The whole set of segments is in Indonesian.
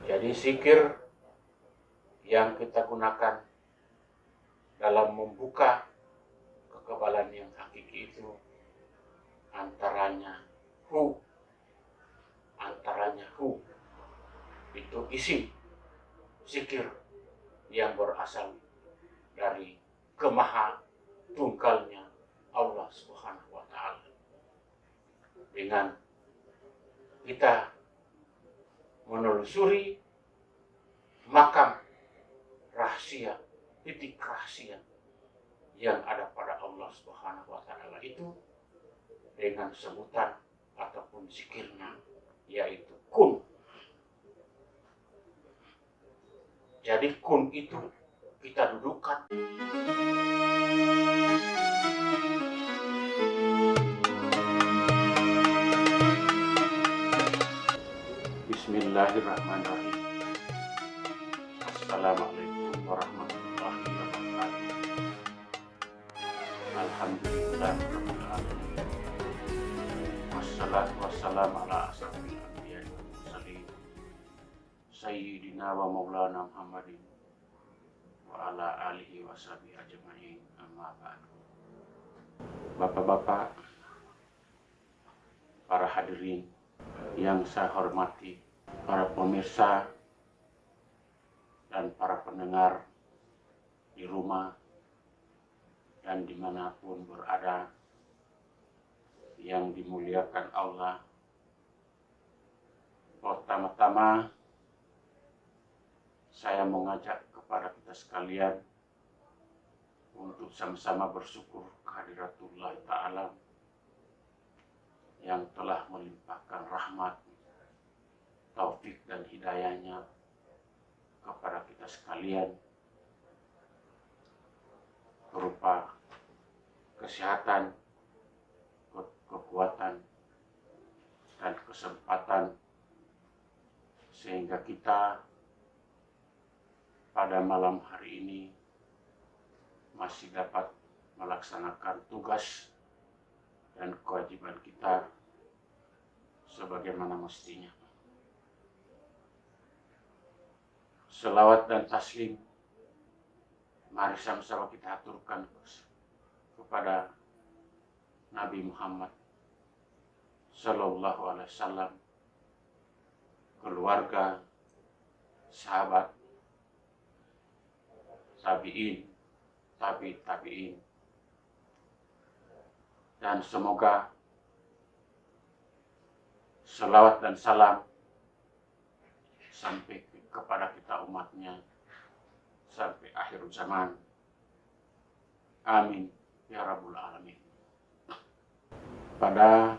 Jadi zikir yang kita gunakan dalam membuka kekebalan yang hakiki itu antaranya hu itu isi zikir yang berasal dari kemaha tunggalnya Allah Subhanahu wa Ta'ala. Dengan kita menelusuri makam rahasia, titik rahasia yang ada pada Allah Subhanahu wa Ta'ala itu dengan sebutan ataupun zikirnya, yaitu kun. Jadi kun itu kita dudukkan. Bismillahirrahmanirrahim. Assalamualaikum warahmatullahi wabarakatuh. Alhamdulillahirabbil alamin. Wassalatu wassalamu ala asrofil anbiya'i wal mursalin Sayyidina wa maulana Muhammadin wa ala alihi wa sahbihi ajma'in, amma ba'du. Bapak-bapak, para hadirin yang saya hormati, para pemirsa dan para pendengar di rumah dan dimanapun berada yang dimuliakan Allah. Pertama-tama saya mengajak kepada kita sekalian untuk sama-sama bersyukur kehadiratullah Ta'ala yang telah melimpahkan rahmat, taufik dan hidayahnya kepada kita sekalian berupa kesehatan, kekuatan, dan kesempatan, sehingga kita pada malam hari ini masih dapat melaksanakan tugas dan kewajiban kita sebagaimana mestinya. Selawat dan taslim mari sama-sama kita aturkan kepada Nabi Muhammad Sallallahu Alaihi Wasallam, keluarga, sahabat, tabi'in, tabi'in, dan semoga selawat dan salam sampai kepada kita umatnya sampai akhir zaman. Amin ya Rabbul Alamin. Pada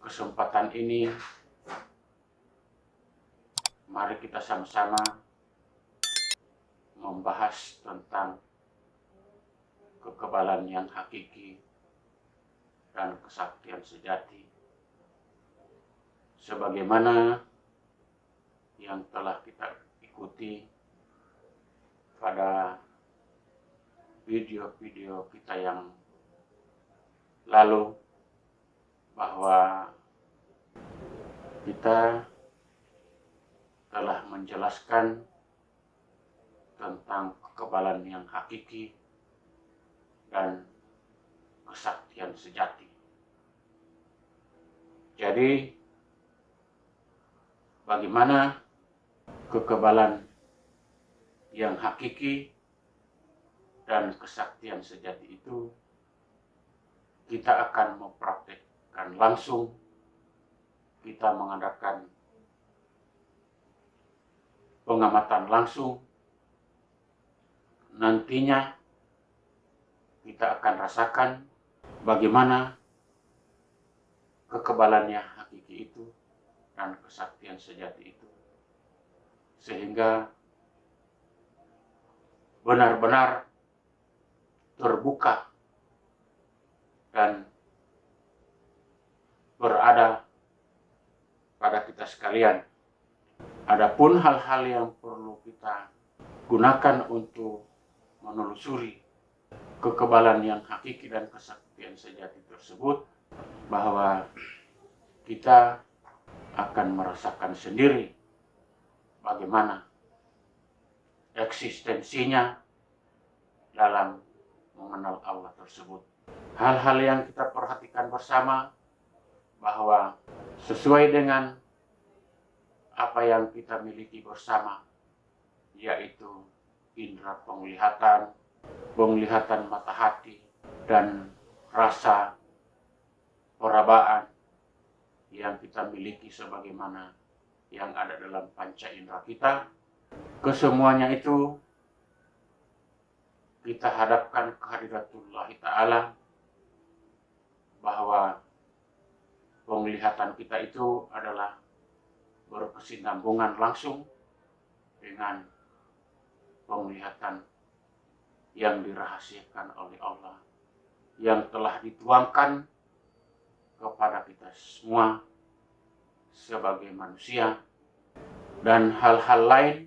kesempatan ini, mari kita sama-sama membahas tentang kekebalan yang hakiki dan kesaktian sejati, sebagaimana yang telah kita ikuti pada video-video kita yang lalu, bahwa kita telah menjelaskan tentang kekebalan yang hakiki dan kesaktian sejati. Jadi, bagaimana kekebalan yang hakiki dan kesaktian sejati itu kita akan mempraktekkan langsung. Kita mengadakan pengamatan langsung. Nantinya kita akan rasakan bagaimana kekebalannya hakiki itu dan kesaktian sejati itu, sehingga benar-benar terbuka dan berada pada kita sekalian. Adapun hal-hal yang perlu kita gunakan untuk menelusuri kekebalan yang hakiki dan kesaktian sejati tersebut, bahwa kita akan merasakan sendiri bagaimana eksistensinya dalam mengenal Allah tersebut. Hal-hal yang kita perhatikan bersama bahwa sesuai dengan apa yang kita miliki bersama, yaitu indera penglihatan mata hati, dan rasa perabaan yang kita miliki sebagaimana yang ada dalam panca indera kita. Kesemuanya itu kita hadapkan kehadiratullah Ta'ala, bahwa penglihatan kita itu adalah berkesinambungan langsung dengan penglihatan yang dirahasiakan oleh Allah, yang telah dituangkan kepada kita semua sebagai manusia. Dan hal-hal lain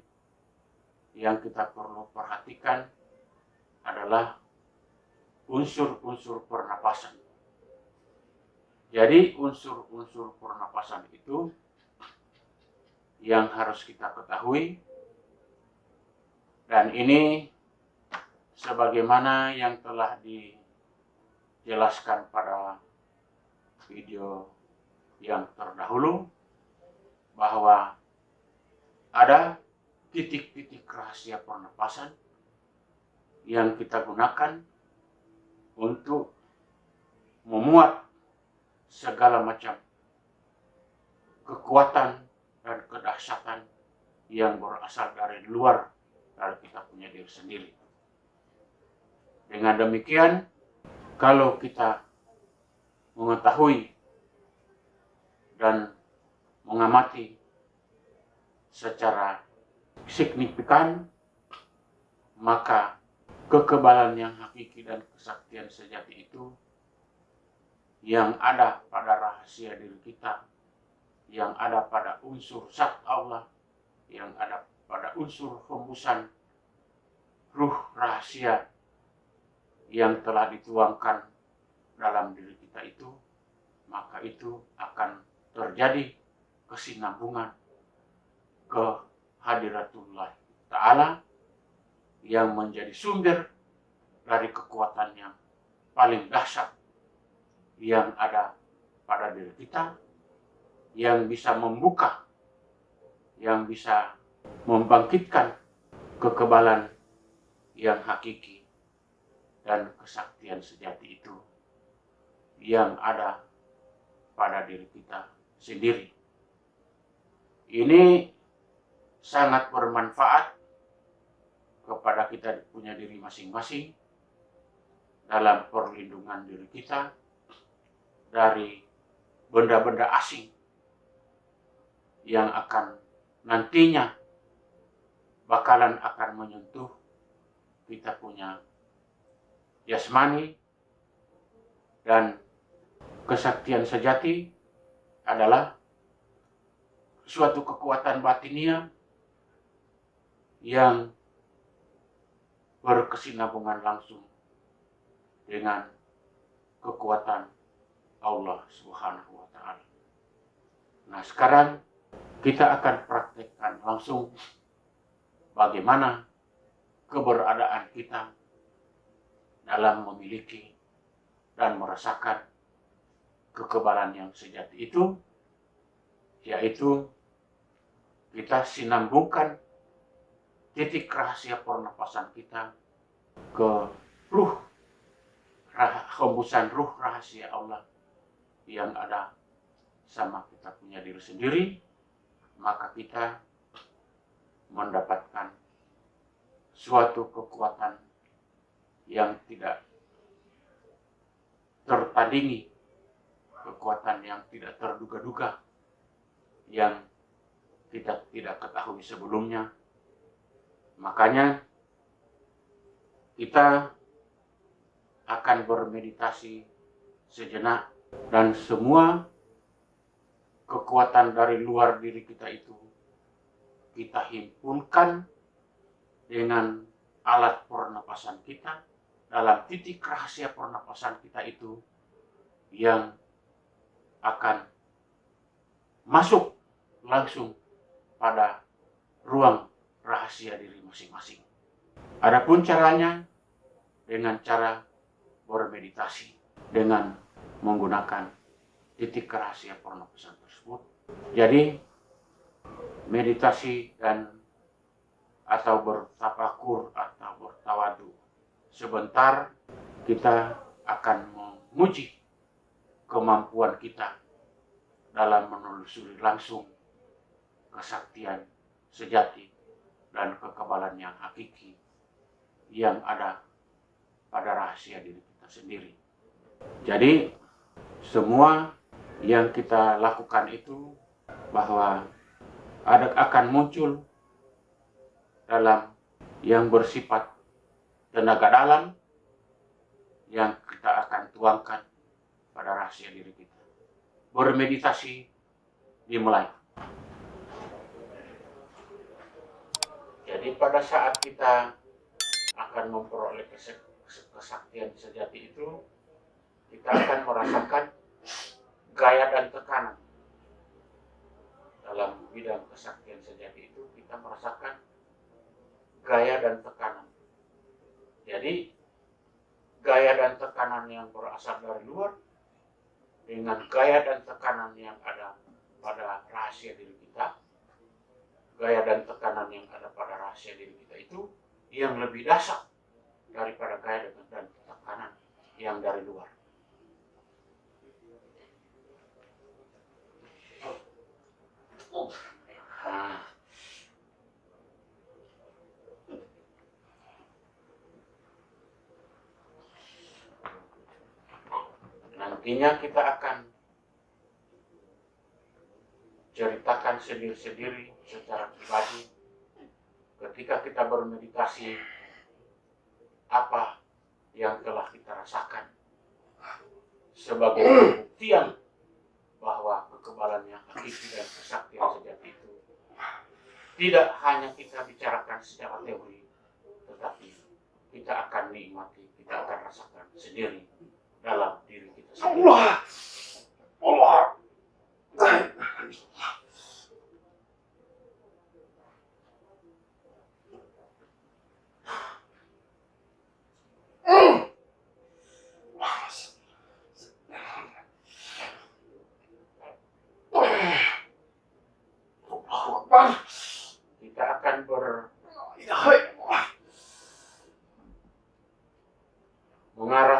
yang kita perlu perhatikan adalah unsur-unsur pernapasan. Jadi unsur-unsur pernapasan itu yang harus kita ketahui, dan ini sebagaimana yang telah dijelaskan pada video yang terdahulu, bahwa ada titik-titik rahasia pernapasan yang kita gunakan untuk memuat segala macam kekuatan dan kedahsyatan yang berasal dari luar dari kita punya diri sendiri. Dengan demikian, kalau kita mengetahui dan mengamati secara signifikan, maka kekebalan yang hakiki dan kesaktian sejati itu yang ada pada rahasia diri kita, yang ada pada unsur zat Allah, yang ada pada unsur hembusan ruh rahasia yang telah dituangkan dalam diri kita itu, maka itu akan terjadi kesinambungan kehadiratullah Ta'ala yang menjadi sumber dari kekuatan yang paling dahsyat yang ada pada diri kita, yang bisa membuka, yang bisa membangkitkan kekebalan yang hakiki dan kesaktian sejati itu yang ada pada diri kita sendiri. Ini sangat bermanfaat kepada kita punya diri masing-masing dalam perlindungan diri kita dari benda-benda asing yang akan nantinya bakalan akan menyentuh kita punya jasmani. Dan kesaktian sejati adalah suatu kekuatan batinia yang berkesinambungan langsung dengan kekuatan Allah Subhanahu wa Ta'ala. Nah, sekarang kita akan praktekkan langsung bagaimana keberadaan kita dalam memiliki dan merasakan kekebalan yang sejati itu, yaitu kita sinambungkan titik rahasia pernapasan kita ke hembusan ruh rahasia Allah yang ada sama kita punya diri sendiri, maka kita mendapatkan suatu kekuatan yang tidak tertandingi, kekuatan yang tidak terduga-duga, yang kita tidak ketahui sebelumnya. Makanya kita akan bermeditasi sejenak, dan semua kekuatan dari luar diri kita itu kita himpunkan dengan alat pernapasan kita dalam titik rahasia pernapasan kita itu, yang akan masuk langsung pada ruang rahasia diri masing-masing. Adapun caranya dengan cara bermeditasi dengan menggunakan titik rahasia pernapasan tersebut. Jadi meditasi dan atau bertafakur atau bertawadu sebentar, kita akan menguji kemampuan kita dalam menelusuri langsung kesaktian sejati dan kekebalan yang hakiki yang ada pada rahasia diri kita sendiri. Jadi semua yang kita lakukan itu bahwa akan muncul dalam yang bersifat tenaga dalam yang kita akan tuangkan pada rahasia diri kita. Bermeditasi dimulai. Jadi pada saat kita akan memperoleh kesaktian sejati itu, kita akan merasakan gaya dan tekanan. Dalam bidang kesaktian sejati itu, kita merasakan gaya dan tekanan. Jadi gaya dan tekanan yang berasal dari luar dengan gaya dan tekanan yang ada pada rahasia diri kita, gaya dan tekanan yang ada pada rahasia diri kita itu yang lebih dahsyat daripada gaya dan tekanan yang dari luar. Nantinya kita akan ceritakan sendiri-sendiri secara pribadi ketika kita bermeditasi apa yang telah kita rasakan sebagai pembuktian bahwa kekebalan yang hakiki dan kesaktian sejati itu tidak hanya kita bicarakan secara teori, tetapi kita akan nikmati, kita akan rasakan sendiri dalam diri kita sendiri. Allah.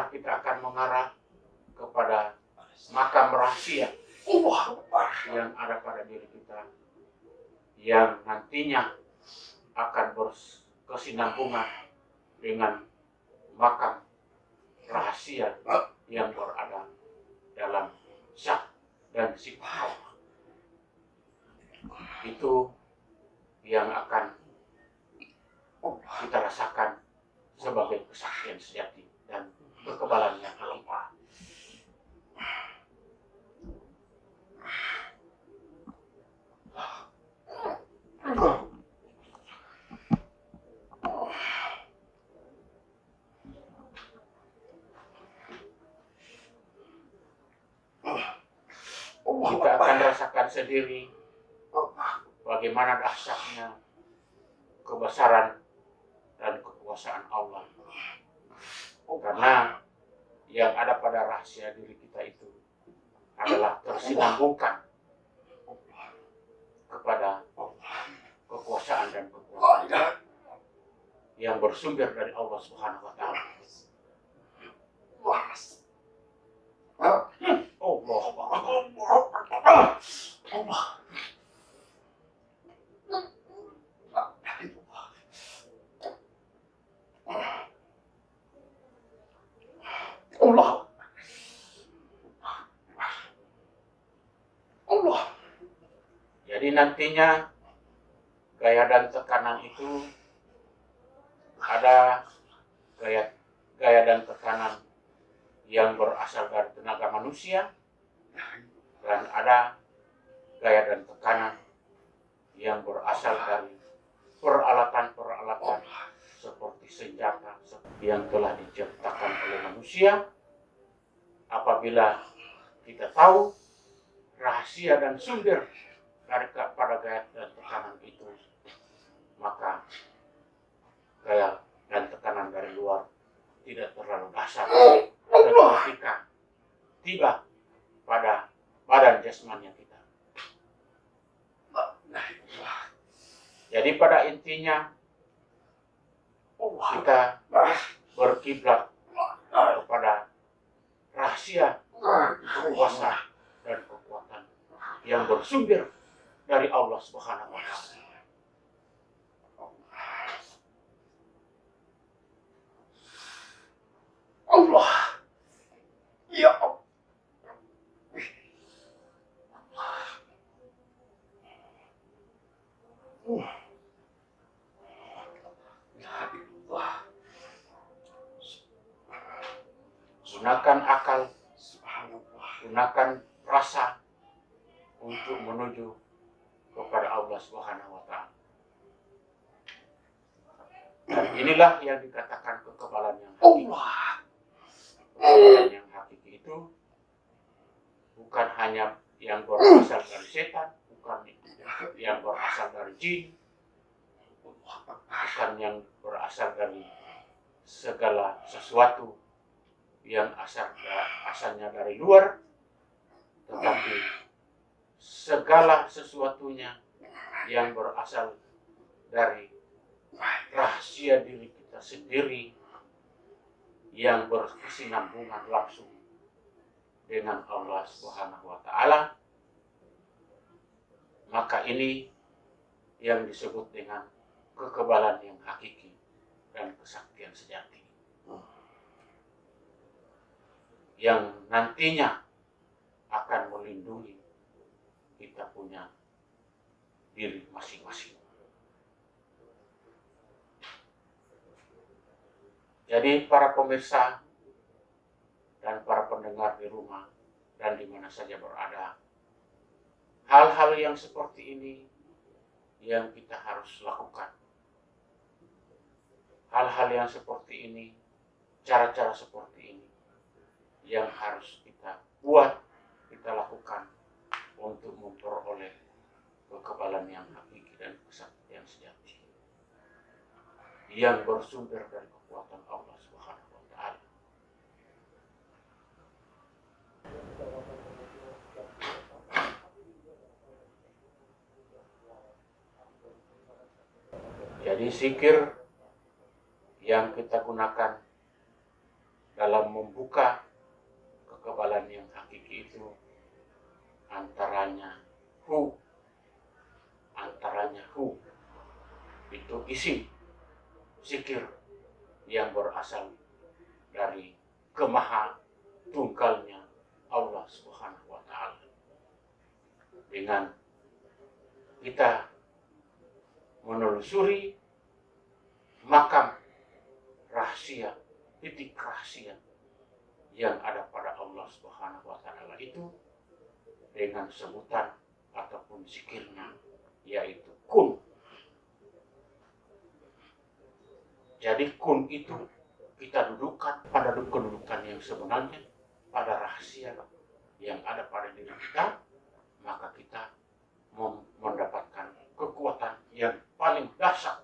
Kita akan mengarah kepada makam rahasia yang ada pada diri kita, yang nantinya akan berkesinambungan dengan makam rahasia yang berada dalam zat dan sifat Allah. Itu yang akan kita rasakan sebagai kesaktian sejati dan kekebalan yang hakiki. Kita akan rasakan sendiri bagaimana dahsyatnya kebesaran dan kekuasaan Allah. Karena yang ada pada rahasia diri kita itu adalah tersinambungkan kepada kekuasaan dan kekuatan yang bersumber dari Allah Subhanahu wa Ta'ala. Jadi nantinya gaya dan tekanan itu ada gaya dan tekanan yang berasal dari tenaga manusia, dan ada gaya dan tekanan yang berasal dari peralatan-peralatan seperti senjata yang telah diciptakan oleh manusia. Apabila kita tahu rahasia dan sumber pada gaya dan tekanan itu, Jadi pada intinya kita berkiblat kepada rahasia kuasa dan kekuatan yang bersumber dari Allah Subhanahu wa Ta'ala. Allah, ya Allah. Gunakan akal, gunakan rasa untuk menuju kepada Allah Subhanahu wa Ta'ala. Dan inilah yang dikatakan kekebalan yang hakiki. Kekebalan yang hakiki itu bukan hanya yang berasal dari setan, bukan yang berasal dari jin, bukan yang berasal dari segala sesuatu yang asalnya dari luar, tetapi segala sesuatunya yang berasal dari rahasia diri kita sendiri yang berkesinambungan langsung dengan Allah Subhanahu wa Ta'ala. Maka ini yang disebut dengan kekebalan yang hakiki dan kesaktian sejati, yang nantinya akan melindungi kita punya diri masing-masing. Jadi para pemirsa dan para pendengar di rumah dan di mana saja berada, hal-hal yang seperti ini yang kita harus lakukan. Hal-hal yang seperti ini, cara-cara seperti ini yang harus kita buat, kita lakukan untuk memperoleh kekebalan yang hakiki dan kesaktian sejati yang bersumber dari kekuatan Allah Subhanahu wa Ta'ala. Jadi zikir yang kita gunakan dalam membuka kekebalan yang hakiki itu antaranya hu itu isi zikir yang berasal dari kemaha tunggalnya Allah Subhanahu wa Ta'ala. Dengan kita menelusuri makam rahasia, titik rahasia yang ada pada Allah Subhanahu wa Ta'ala itu dengan sebutan ataupun zikirnya, yaitu kun. Jadi kun itu kita dudukkan pada kedudukan yang sebenarnya, pada rahasia yang ada pada diri kita, maka kita mendapatkan kekuatan yang paling dahsyat.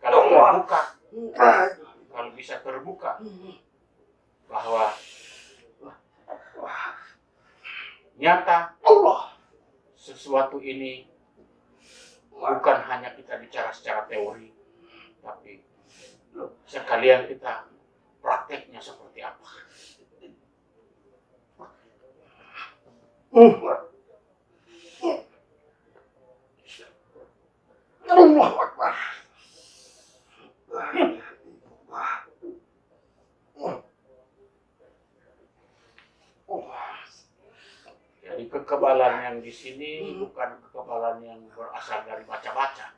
Kalau terbuka, kalau bisa terbuka bahwa nyata sesuatu ini bukan hanya kita bicara secara teori, tapi sekalian kita prakteknya seperti apa. Allahu Akbar. Jadi kekebalan yang di sini bukan kekebalan yang berasal dari baca-baca,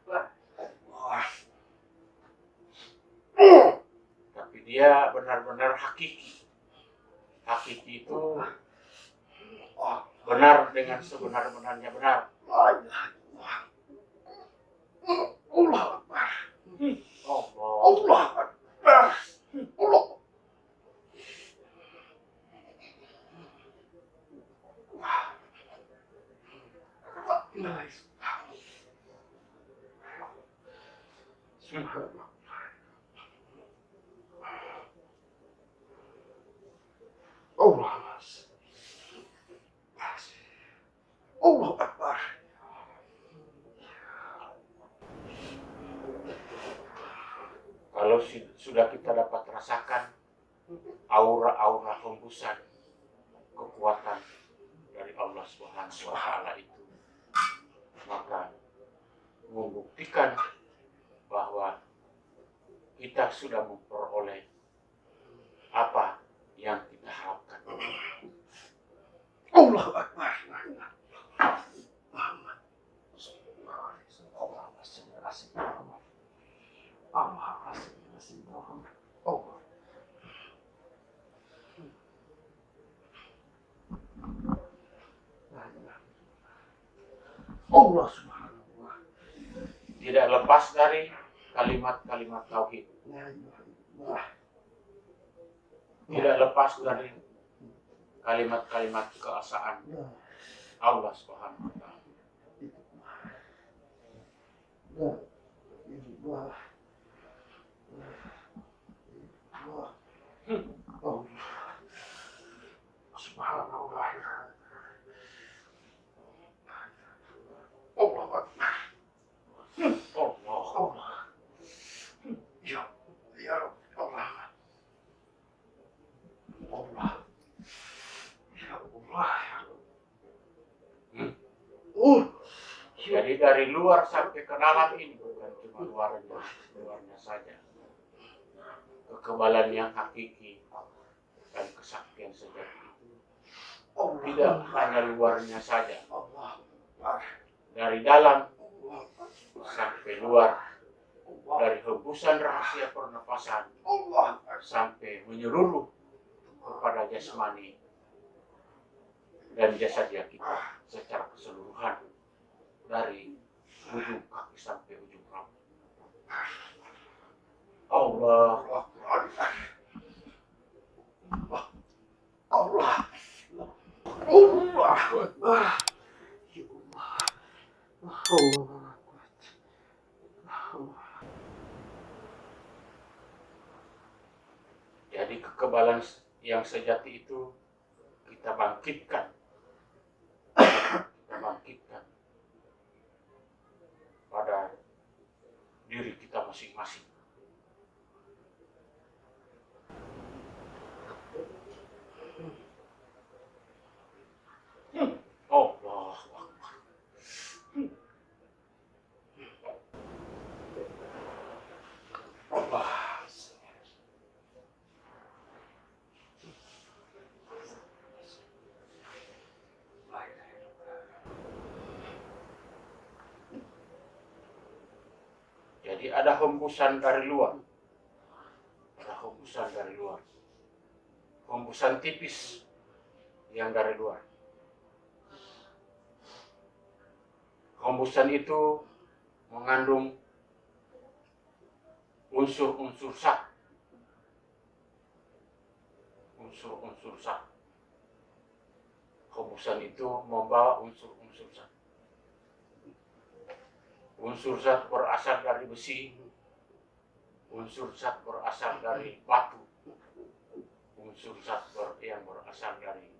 tapi dia benar-benar hakiki. Hakiki itu benar dengan sebenar-benarnya benar. Allah Akbar. Allah. Allah Akbar. Allah. Subhanallah. Allah. Allah Akbar. Kalau sudah kita dapat rasakan aura-aura hembusan kekuatan dari Allah Subhanahu wa Ta'ala itu, maka membuktikan bahwa kita sudah memperoleh apa yang kita harapkan. Allah Akbar. Allah subhanahu wa ta'ala. Tidak lepas dari kalimat-kalimat tauhid. Tidak lepas dari kalimat-kalimat keesaan Allah Subhanahu wa Ta'ala. Subhanallah. Allah Akbar. Allah. Ya Rabbi Allah. Allah. Ya Allah. Jadi dari luar sampai ke dalam ini bukan cuma luarnya saja. Kekebalan yang hakiki dan kesaktian sejati itu tidak hanya luarnya saja. Dari dalam sampai luar, dari hembusan rahasia pernapasan sampai menyeluruh kepada jasmani dan jasadnya kita secara keseluruhan, dari ujung kaki sampai ujung rambut. Allah Jadi kekebalan yang sejati itu kita bangkitkan pada diri kita masing-masing. Allah Akbar. Allah. Jadi ada hembusan dari luar. Hembusan tipis yang dari luar. Hembusan itu mengandung unsur-unsur zat. Hembusan itu membawa unsur-unsur zat. Unsur zat berasal dari besi, unsur zat berasal dari batu, unsur zat yang berasal dari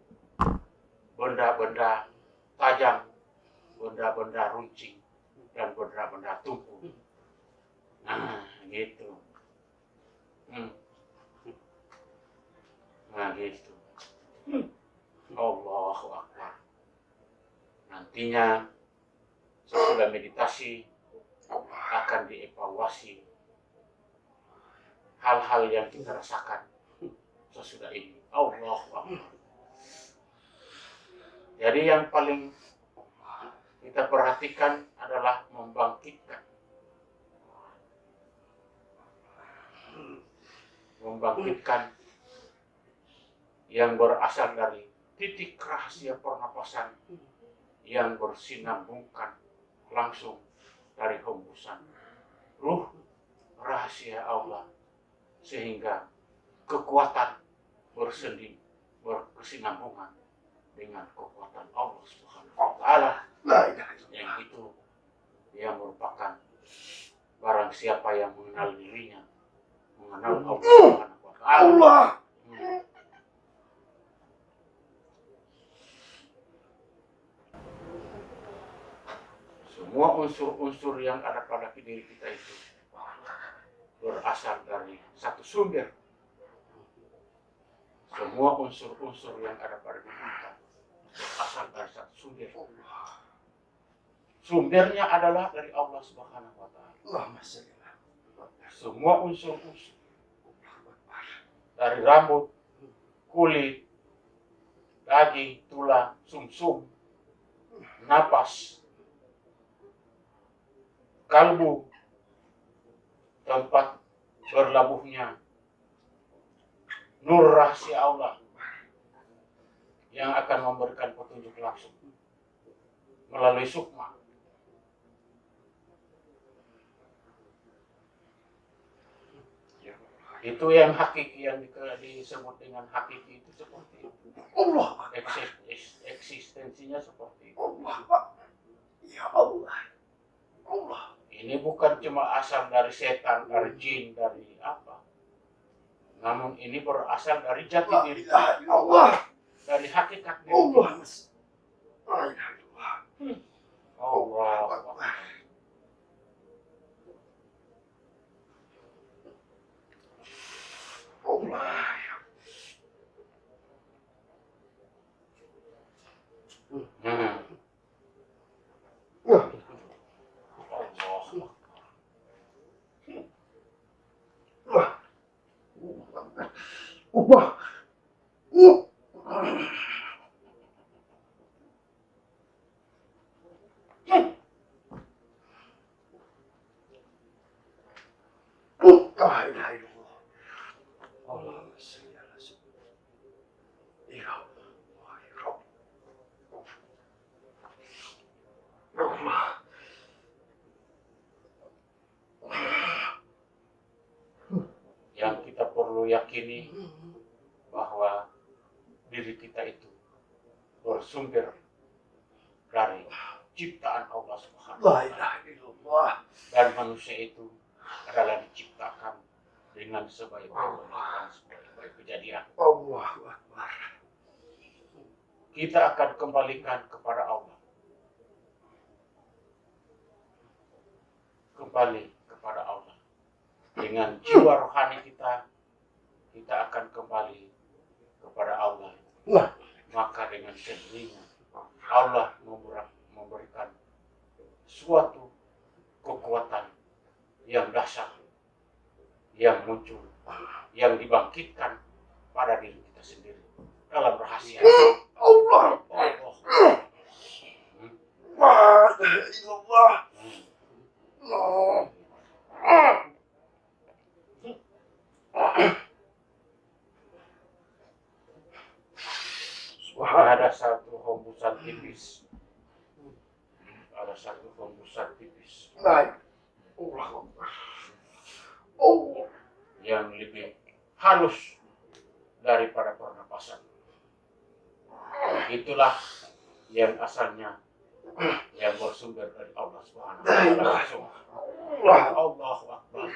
benda-benda tajam, benda-benda runcing, dan benda-benda tumpul. Nah, gitu. Nah, gitu. Allahu Akbar. Nantinya sesudah meditasi akan dievaluasi hal-hal yang kita rasakan sesudah ini. Allahu Akbar. Jadi yang paling kita perhatikan adalah membangkitkan yang berasal dari titik rahasia pernapasan yang bersinambungkan langsung dari hembusan ruh rahasia Allah, sehingga kekuatan berkesinambungan dengan kekuatan Allah Subhanahu wa Ta'ala, yang itu yang merupakan Barang siapa yang mengenal dirinya, mengenal Allah Subhanahu wa Ta'ala. Allah. Semua unsur-unsur yang ada pada diri kita itu berasal dari satu sumber. Semua unsur-unsur yang ada pada diri kita berasal dari satu sumber. Sumbernya adalah dari Allah Subhanahu wa Ta'ala. Allahumma shalli ala Semua unsur-unsur dari rambut, kulit, daging, tulang, sumsum, napas, kalbu, tempat berlabuhnya nur rahasia Allah yang akan memberikan petunjuk langsung melalui sukma. Itu yang hakiki, yang disebut dengan hakiki itu seperti itu. Allah. Eksistensinya seperti itu. Allah. Ya Allah. Allah. Ini bukan cuma asal dari setan, dari jin, dari apa. Namun ini berasal dari jati La diri, ilaha illallah. dari hakikat diri. Allah. La ilaha illallah. Allah. Akbar. Allah. Hmm. Ya. Allah. Allah. La ilaha illallah. Allahumma shalli ala sayyidina. Ya Allah, ya Rabb. Allah. Yang kita perlu yakini bahwa diri kita itu bersumber dari ciptaan Allah Subhanahu wa La Ta'ala. ilaha illallah. Dan manusia itu adalah diciptakan dengan sebaik-baik kejadian. Allahu Akbar. Kita akan kembalikan kepada Allah. Kembali kepada Allah. Dengan jiwa rohani kita akan kembali kepada Allah. Nah. Maka dengan sendirinya Allah memberikan suatu kekuatan yang dahsyat, yang muncul, yang dibangkitkan pada diri kita sendiri dalam rahasia. Allah. Allah. La ilaha illallah. Allah. Ada satu hembusan tipis. Ada satu hembusan tipis Naik. Allah Akbar. Allah. yang lebih halus daripada pernapasan. Itulah yang asalnya yang bersumber dari Allah Subhanahu wa Ta'ala langsung. Allahu Akbar.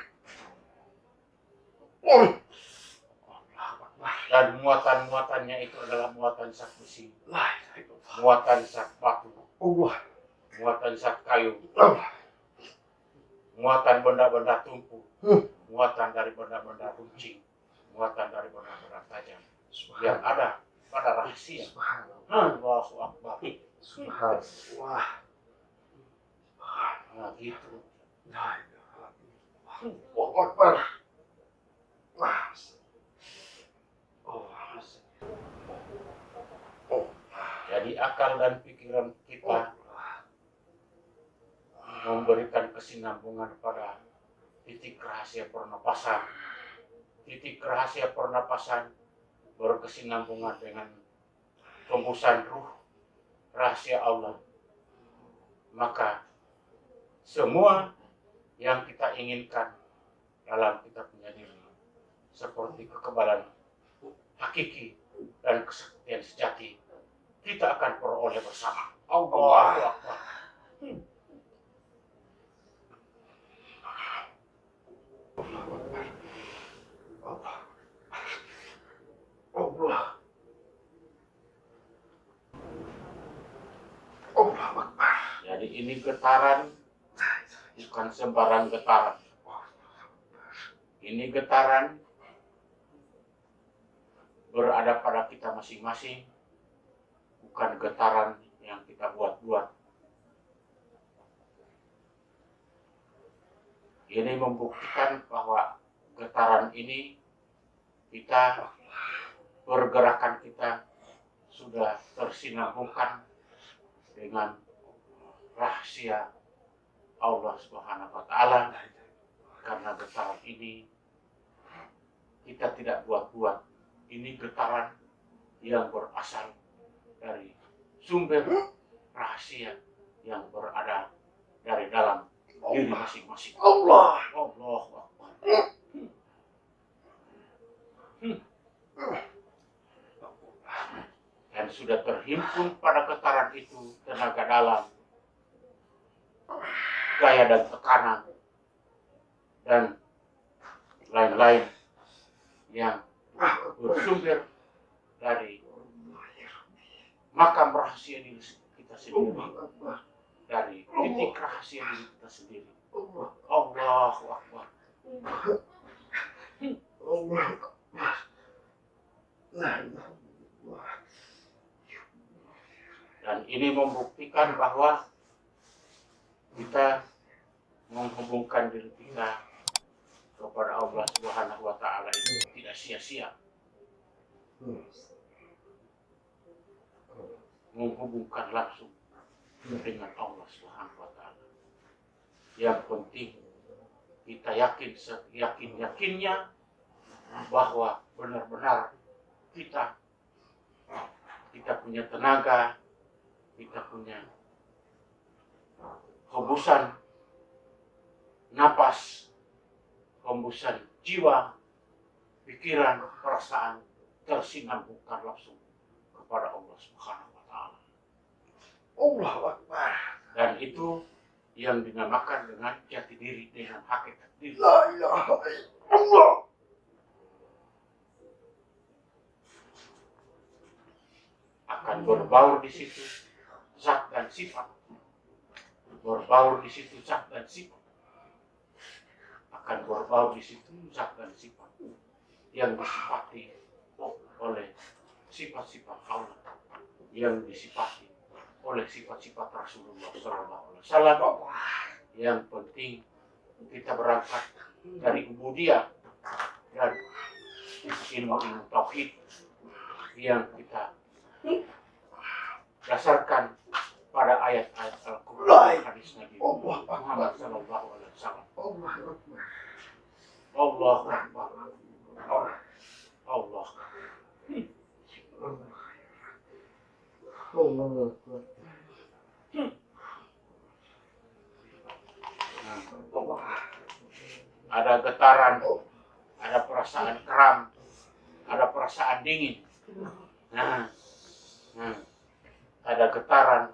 Dan muatan-muatannya itu adalah muatan zat besi, La ilaha illallah. muatan zat batu, Allah. muatan zat kayu, Allah. muatan benda-benda tumpul, muatan dari benda-benda runcing, muatan dari benda-benda tajam yang ada pada rahasia. Subhanallah. Allahu Akbar. Subhanallah. Nah gitu. La ilaha illallah. Allahu Akbar. Jadi akal dan pikiran kita memberikan kesinambungan pada titik rahasia pernapasan. Titik rahasia pernapasan berkesinambungan dengan hembusan ruh rahasia Allah. Maka semua yang kita inginkan dalam kita punya diri, seperti kekebalan hakiki dan kesaktian sejati, kita akan peroleh bersama. Allahu Akbar. ini getaran bukan sembarang getaran. Ini getaran berada pada kita masing-masing, bukan getaran yang kita buat-buat. Ini membuktikan bahwa getaran ini pergerakan kita sudah tersinambungkan dengan rahasia Allah Subhanahu wa Ta'ala. Karena getaran ini kita tidak buat-buat. Ini getaran yang berasal dari sumber rahasia yang berada dari dalam diri masing-masing. Allah Akbar. Dan sudah terhimpun pada getaran itu tenaga dalam, gaya dan tekanan, dan lain-lain yang bersumber dari makam rahasia diri kita sendiri, dari titik rahasia diri kita sendiri. Allahu Akbar. Dan ini membuktikan bahwa kita menghubungkan diri kita kepada Allah Subhanahu wa Ta'ala itu tidak sia-sia. Menghubungkan langsung dengan Allah Subhanahu wa Ta'ala. Yang penting kita yakinnya bahwa benar-benar kita punya tenaga, kita punya hembusan napas, hembusan jiwa, pikiran, perasaan tersinambungkan langsung kepada Allah Subhanahu wa Ta'ala. Allahu Akbar. Dan itu yang dinamakan dengan jati diri, dengan hakikat diri. La ilaha illallah. Akan berbaur di situ zat dan sifat. Berbaur di situ zat dan sifat. Akan berbaur di situ zat dan sifat yang disifati oleh sifat-sifat Allah, yang disifati oleh sifat-sifat Rasulullah SAW. Yang penting kita berangkat dari ubudiyah dan ilmu-ilmu tauhid yang kita dasarkan pada ayat-ayat Al-Quran, hadis Nabi Muhammad SAW. Allah Akbar. Allah. Ada getaran, ada perasaan kram, ada perasaan dingin. Ada getaran,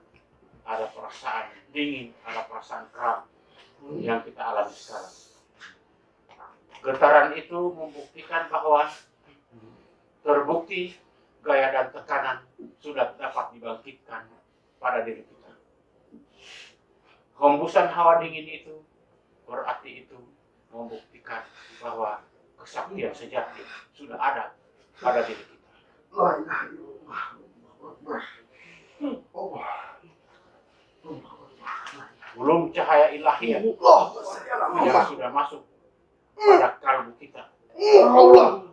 ada perasaan dingin, ada perasaan kram yang kita alami sekarang. Getaran itu membuktikan bahwa terbukti gaya dan tekanan sudah dapat dibangkitkan pada diri kita. Hembusan hawa dingin itu berarti itu membuktikan bahwa kesaktian sejati sudah ada pada diri kita. La ilaha illallah. Belum cahaya ilahiyah yang sudah masuk pada kalbu kita. Allah.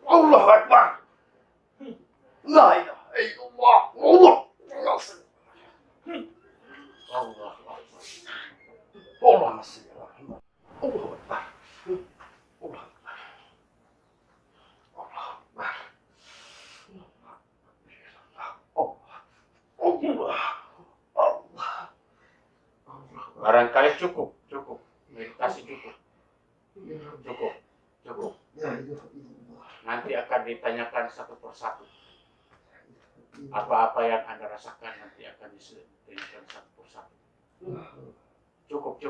Allah Akbar. La ilaha illallah. Allah. Allah Akbar. Allah masih Allah. Allah Akbar. Allah Akbar. Allah Akbar. Allah. Barangkali cukup. Meditasi cukup. Nanti akan ditanyakan satu persatu. Apa-apa yang Anda rasakan nanti akan ditanyakan satu persatu. Cukup.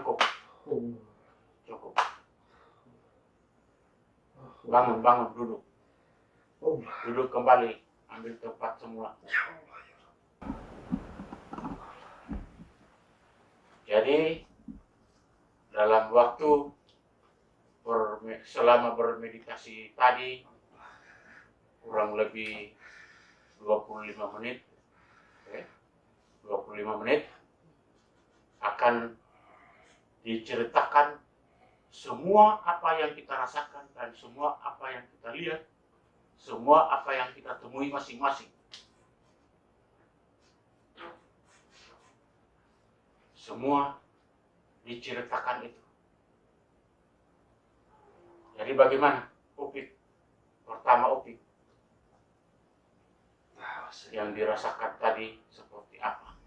Bangun, duduk. Duduk kembali, ambil tempat semula. Jadi dalam waktu selama bermeditasi tadi kurang lebih 25 menit, 25 menit akan diceritakan semua apa yang kita rasakan dan semua apa yang kita lihat, semua apa yang kita temui masing-masing. Semua diceritakan itu. Jadi bagaimana Upik? Pertama Upik, yang dirasakan tadi seperti apa?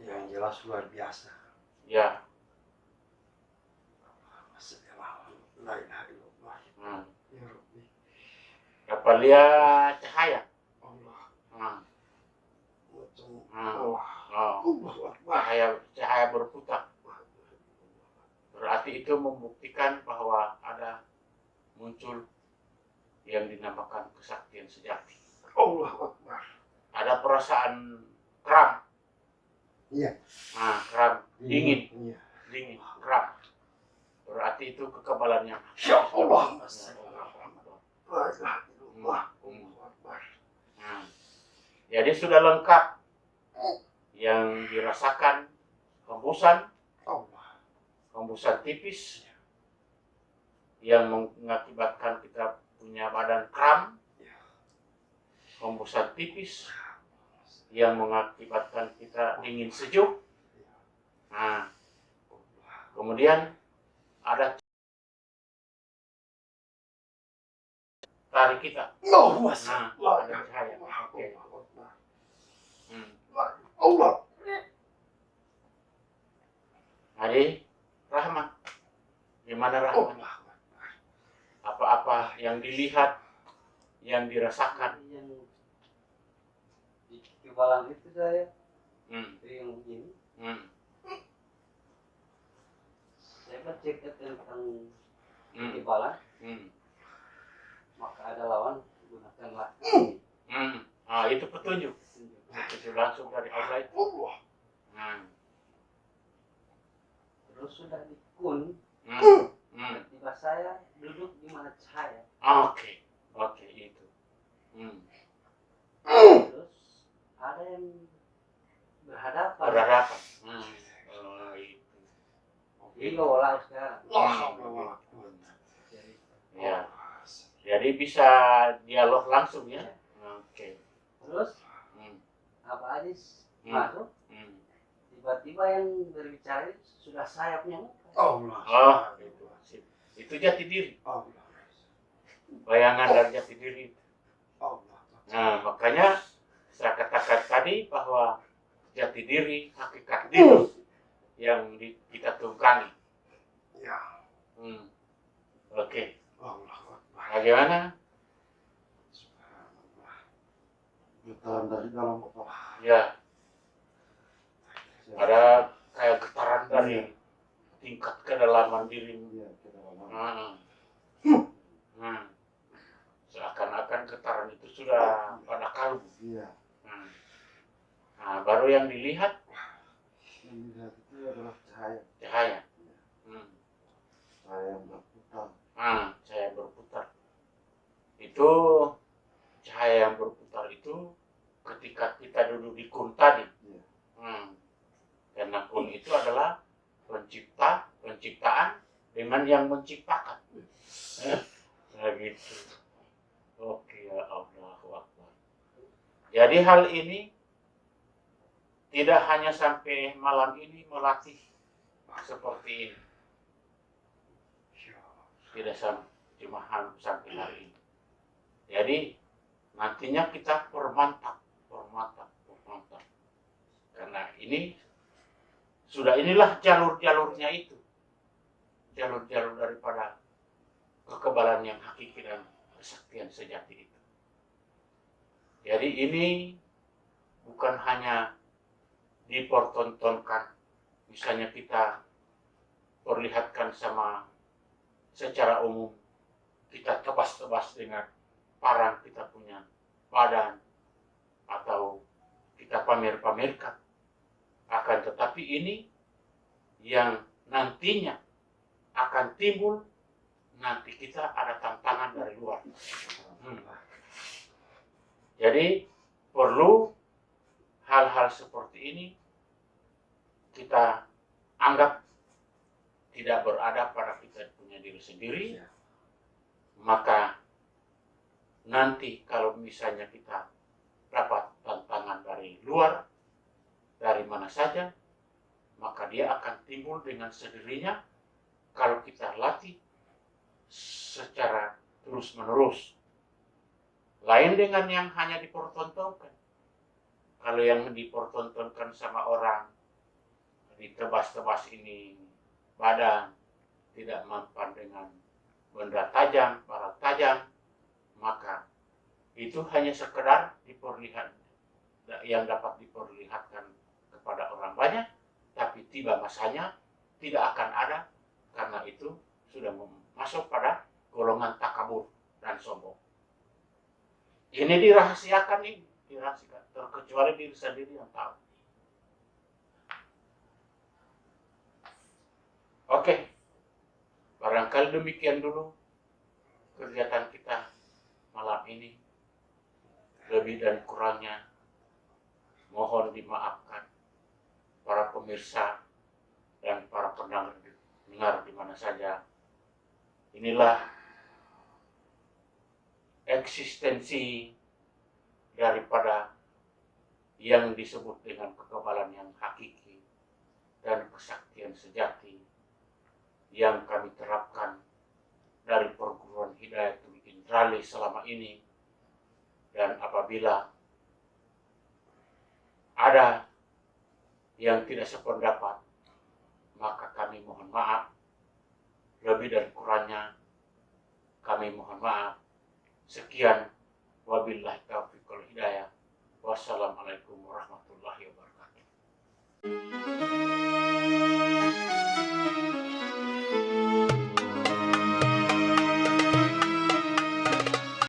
Yang jelas luar biasa. Ya. La ilaha illallah. Ya Rabbi. Dapat lihat cahaya. Allah. Oh. Allahu Akbar. Cahaya berputar. Berarti itu membuktikan bahwa ada muncul yang dinamakan kesaktian sejati. Allahu Akbar. Ada perasaan kram. Iya. Kram, dingin, Iya. dingin, kram. Berarti itu kekebalannya. Ya Allah. La ilaha illallah. Allahu Akbar. Jadi sudah lengkap yang dirasakan hembusan, hembusan tipis yang mengakibatkan kita punya badan kram, hembusan tipis yang mengakibatkan kita ingin sejuk. Kemudian ada tarik kita. Ada cahaya. Oke. Allah. Jadi Rahman, gimana Rahman? Apa-apa yang dilihat, yang dirasakan? Yang di kebalan itu saya, yang ini, saya baca tentang kebalan, maka ada lawan gunakanlah. Itu petunjuk. Itu langsung dari Allah itu. Terus sudah dikun, tiba saya duduk di mana cahaya. Oke, itu. Terus ada yang berhadapan. Itu. Iya, olah sekarang. Ya. Jadi bisa dialog langsung ya. Oke. Terus apa aja masuk, tiba-tiba yang berbicara sudah saya punya muka. Itu jati diri. Bayangan dari jati diri. Makanya saya katakan tadi bahwa jati diri, hakikat diri yang kita tunggangi. Oke. Bagaimana? Getaran dari dalam kepala. Ya. Ada kayak getaran dari tingkat kedalaman dirimu. Iya, kedalaman. Seakan-akan getaran itu sudah pada kalbu. Iya. Baru yang dilihat. Yang dilihat itu adalah cahaya. Cahaya. Cahaya yang berputar. Cahaya berputar. Itu cahaya yang berputar itu ketika kita duduk di kun tadi. Karena kun itu adalah penciptaan dengan yang menciptakan. Gitu. Oke, ya Allahu Akbar. Jadi hal ini tidak hanya sampai malam ini melatih seperti ini. Tidak cuma sampai hari ini. Jadi nantinya kita permantap. Karena ini inilah jalur-jalurnya itu. Jalur-jalur daripada kekebalan yang hakiki dan kesaktian sejati itu. Jadi ini bukan hanya dipertontonkan, misalnya kita perlihatkan secara umum, kita tebas-tebas dengan parang kita punya badan, pamer-pamerkan. Akan tetapi ini yang nantinya akan timbul nanti kita ada tantangan dari luar. Jadi perlu hal-hal seperti ini kita anggap tidak berada pada kita punya diri sendiri. Maka nanti kalau misalnya kita dapat tantangan dari luar, dari mana saja, maka dia akan timbul dengan sendirinya kalau kita latih secara terus-menerus. Lain dengan yang hanya dipertontonkan. Kalau yang dipertontonkan sama orang, ditebas-tebas ini badan, tidak mempan dengan benda tajam, parang tajam, maka itu hanya sekedar diperlihatkan, yang dapat diperlihatkan kepada orang banyak, tapi tiba masanya tidak akan ada, karena itu sudah masuk pada golongan takabur dan sombong. Ini dirahasiakan, ini dirahasiakan, terkecuali diri sendiri yang tahu. Oke, barangkali demikian dulu kegiatan kita malam ini. Lebih dan kurangnya mohon dimaafkan para pemirsa dan para pendengar di mana saja. Inilah eksistensi daripada yang disebut dengan kekebalan yang hakiki dan kesaktian sejati yang kami terapkan dari perguruan Hidayatul Indrali selama ini. Dan apabila ada yang tidak sependapat, maka kami mohon maaf. Lebih dan kurangnya kami mohon maaf. Sekian, wabillahi taufiq wal hidayah. Wassalamualaikum warahmatullahi wabarakatuh.